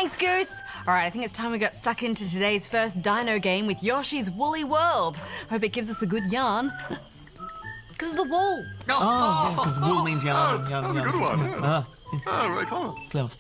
Thanks, Goose. All right, I think it's time we got stuck into today's first dino game with Yoshi's Woolly World. Hope it gives us a good yarn. Because of the wool. Oh, because wool means yarn. That was a good one. Yeah. Very clever. Clever.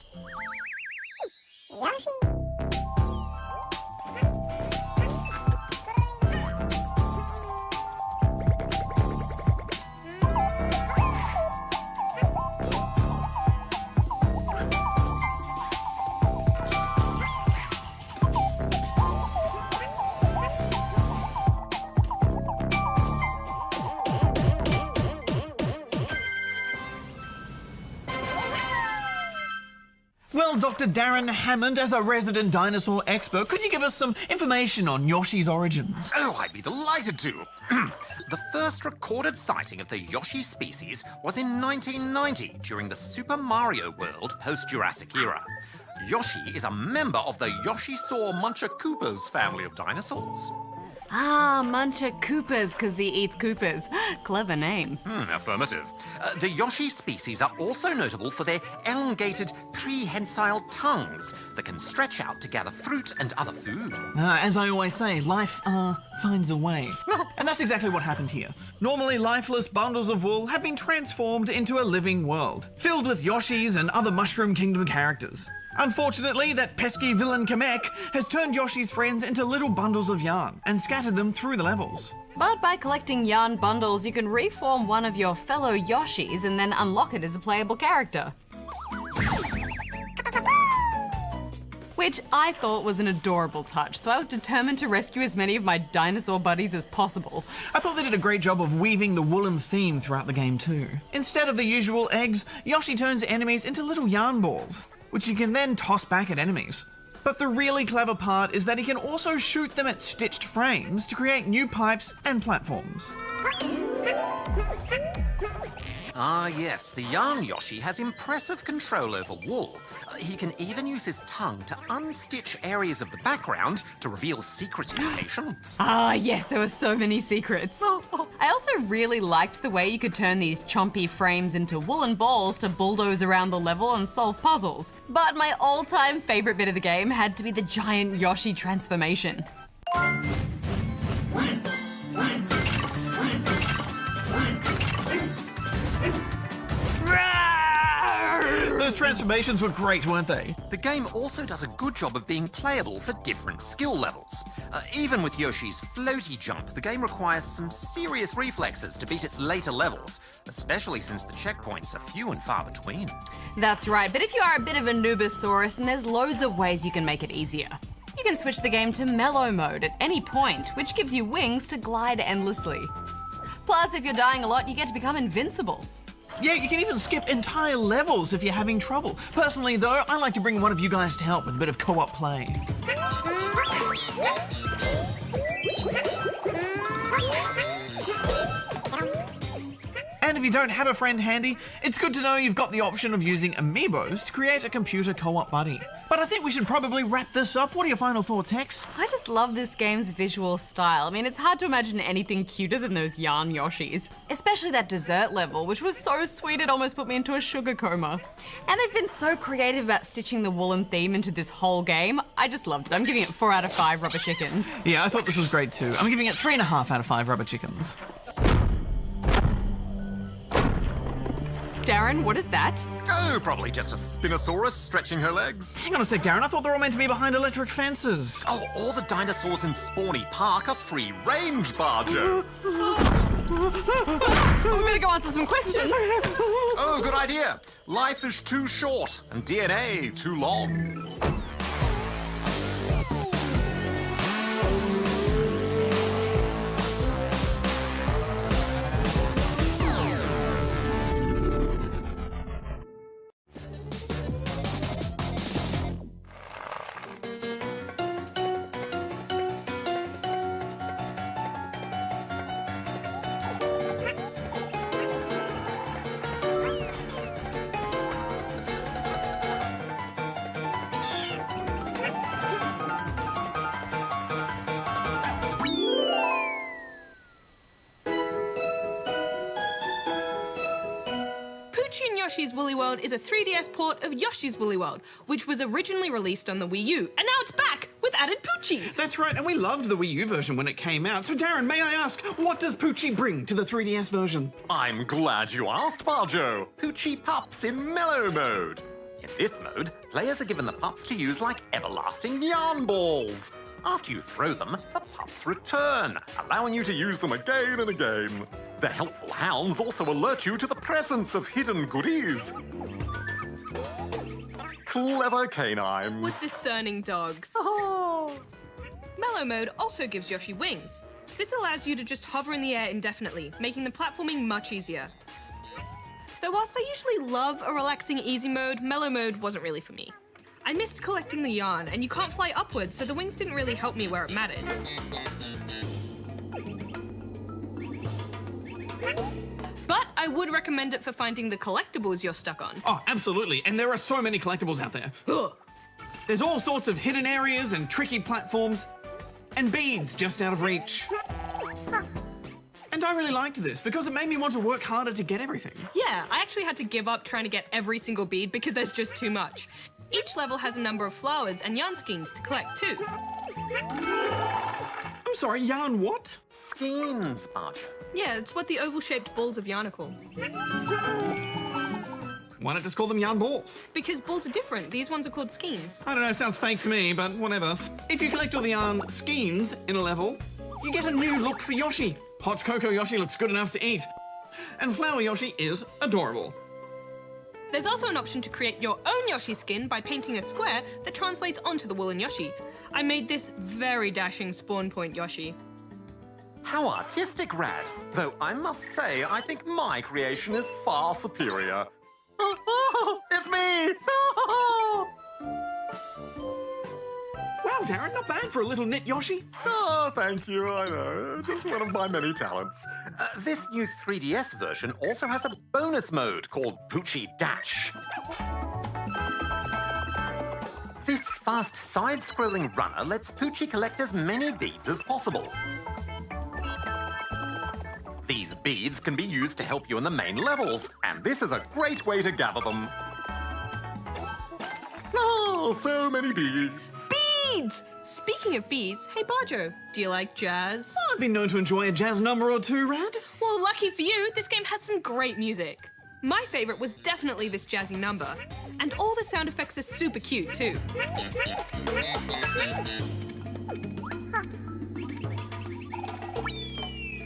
Well, Dr. Darren Hammond, as a resident dinosaur expert, could you give us some information on Yoshi's origins? Oh, I'd be delighted to. The first recorded sighting of the Yoshi species was in 1990 during the Super Mario World post-Jurassic era. Yoshi is a member of the Yoshisaur Munchakoopas family of dinosaurs. Ah, Muncher Koopas, because he eats Koopas. Clever name. Affirmative. The Yoshi species are also notable for their elongated prehensile tongues that can stretch out to gather fruit and other food. As I always say, life, finds a way. And that's exactly what happened here. Normally lifeless bundles of wool have been transformed into a living world, filled with Yoshis and other Mushroom Kingdom characters. Unfortunately, that pesky villain Kamek has turned Yoshi's friends into little bundles of yarn and scattered them through the levels. But by collecting yarn bundles, you can reform one of your fellow Yoshis and then unlock it as a playable character. Which I thought was an adorable touch, so I was determined to rescue as many of my dinosaur buddies as possible. I thought they did a great job of weaving the woolen theme throughout the game too. Instead of the usual eggs, Yoshi turns enemies into little yarn balls, which he can then toss back at enemies. But the really clever part is that he can also shoot them at stitched frames to create new pipes and platforms. Ah, yes, the Yarn Yoshi has impressive control over wool. He can even use his tongue to unstitch areas of the background to reveal secret locations. Ah, yes, there were so many secrets. I also really liked the way you could turn these chompy frames into woolen balls to bulldoze around the level and solve puzzles. But my all-time favourite bit of the game had to be the giant Yoshi transformation. Those transformations were great, weren't they? The game also does a good job of being playable for different skill levels. Even with Yoshi's floaty jump, the game requires some serious reflexes to beat its later levels, especially since the checkpoints are few and far between. That's right, but if you are a bit of a noobosaurus, then there's loads of ways you can make it easier. You can switch the game to mellow mode at any point, which gives you wings to glide endlessly. Plus, if you're dying a lot, you get to become invincible. Yeah, you can even skip entire levels if you're having trouble. Personally, though, I like to bring one of you guys to help with a bit of co-op play. And if you don't have a friend handy, it's good to know you've got the option of using amiibos to create a computer co-op buddy. But I think we should probably wrap this up. What are your final thoughts, Hex? I just love this game's visual style. I mean, it's hard to imagine anything cuter than those yarn Yoshis. Especially that dessert level, which was so sweet it almost put me into a sugar coma. And they've been so creative about stitching the woolen theme into this whole game. I just loved it. I'm giving it 4 out of 5 rubber chickens. Yeah, I thought this was great too. I'm giving it 3.5 out of 5 rubber chickens. Darren, what is that? Oh, probably just a Spinosaurus stretching her legs. Hang on a sec, Darren. I thought they were all meant to be behind electric fences. Oh, all the dinosaurs in Spawny Park are free-range, Barjo. I'm gonna go answer some questions. Oh, good idea. Life is too short and DNA too long. Yoshi's Woolly World is a 3DS port of Yoshi's Woolly World, which was originally released on the Wii U, and now it's back with added Poochie. That's right, and we loved the Wii U version when it came out. So Darren, may I ask, what does Poochie bring to the 3DS version? I'm glad you asked, Barjo. Poochie Pups in Mellow Mode. In this mode, players are given the pups to use like everlasting yarn balls. After you throw them, the pups return, allowing you to use them again and again. The helpful hounds also alert you to the presence of hidden goodies. Clever canines. With discerning dogs. Mellow Mode also gives Yoshi wings. This allows you to just hover in the air indefinitely, making the platforming much easier. Though whilst I usually love a relaxing easy mode, Mellow Mode wasn't really for me. I missed collecting the yarn, and you can't fly upwards, so the wings didn't really help me where it mattered. But I would recommend it for finding the collectibles you're stuck on. Oh, absolutely, and there are so many collectibles out there. Ugh. There's all sorts of hidden areas and tricky platforms, and beads just out of reach. And I really liked this because it made me want to work harder to get everything. Yeah, I actually had to give up trying to get every single bead because there's just too much. Each level has a number of flowers and yarn skeins to collect too. I'm sorry, yarn what? Skeins, Barjo. Yeah, it's what the oval-shaped balls of yarn are called. Why not just call them yarn balls? Because balls are different. These ones are called skeins. I don't know, sounds fake to me, but whatever. If you collect all the yarn skeins in a level, you get a new look for Yoshi. Hot Cocoa Yoshi looks good enough to eat. And Flower Yoshi is adorable. There's also an option to create your own Yoshi skin by painting a square that translates onto the woolen Yoshi. I made this very dashing Spawn Point Yoshi. How artistic, Rad. Though I must say, I think my creation is far superior. It's me! Wow, Darren, not bad for a little knit Yoshi. Oh, thank you, I know. Just one of my many talents. This new 3DS version also has a bonus mode called Poochie Dash. This fast side-scrolling runner lets Poochie collect as many beads as possible. These beads can be used to help you in the main levels, and this is a great way to gather them. Oh, so many beads. Beads! Speaking of bees, hey Barjo, do you like jazz? I've been known to enjoy a jazz number or two, Rad. Well, lucky for you, this game has some great music. My favourite was definitely this jazzy number. And all the sound effects are super cute too.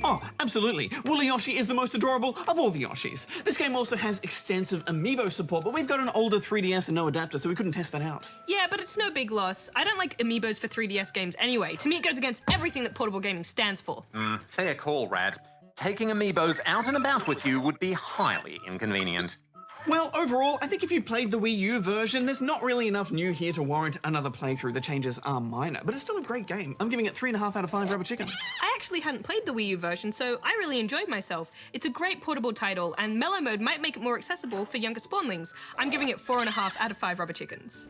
Oh, absolutely. Woolly Yoshi is the most adorable of all the Yoshis. This game also has extensive amiibo support, but we've got an older 3DS and no adapter, so we couldn't test that out. Yeah, but it's no big loss. I don't like amiibos for 3DS games anyway. To me, it goes against everything that portable gaming stands for. Fair call, Rad. Taking amiibos out and about with you would be highly inconvenient. Well, overall, I think if you played the Wii U version, there's not really enough new here to warrant another playthrough. The changes are minor, but it's still a great game. I'm giving it 3.5 out of 5 rubber chickens. I actually hadn't played the Wii U version, so I really enjoyed myself. It's a great portable title, and Mellow Mode might make it more accessible for younger spawnlings. I'm giving it 4.5 out of 5 rubber chickens.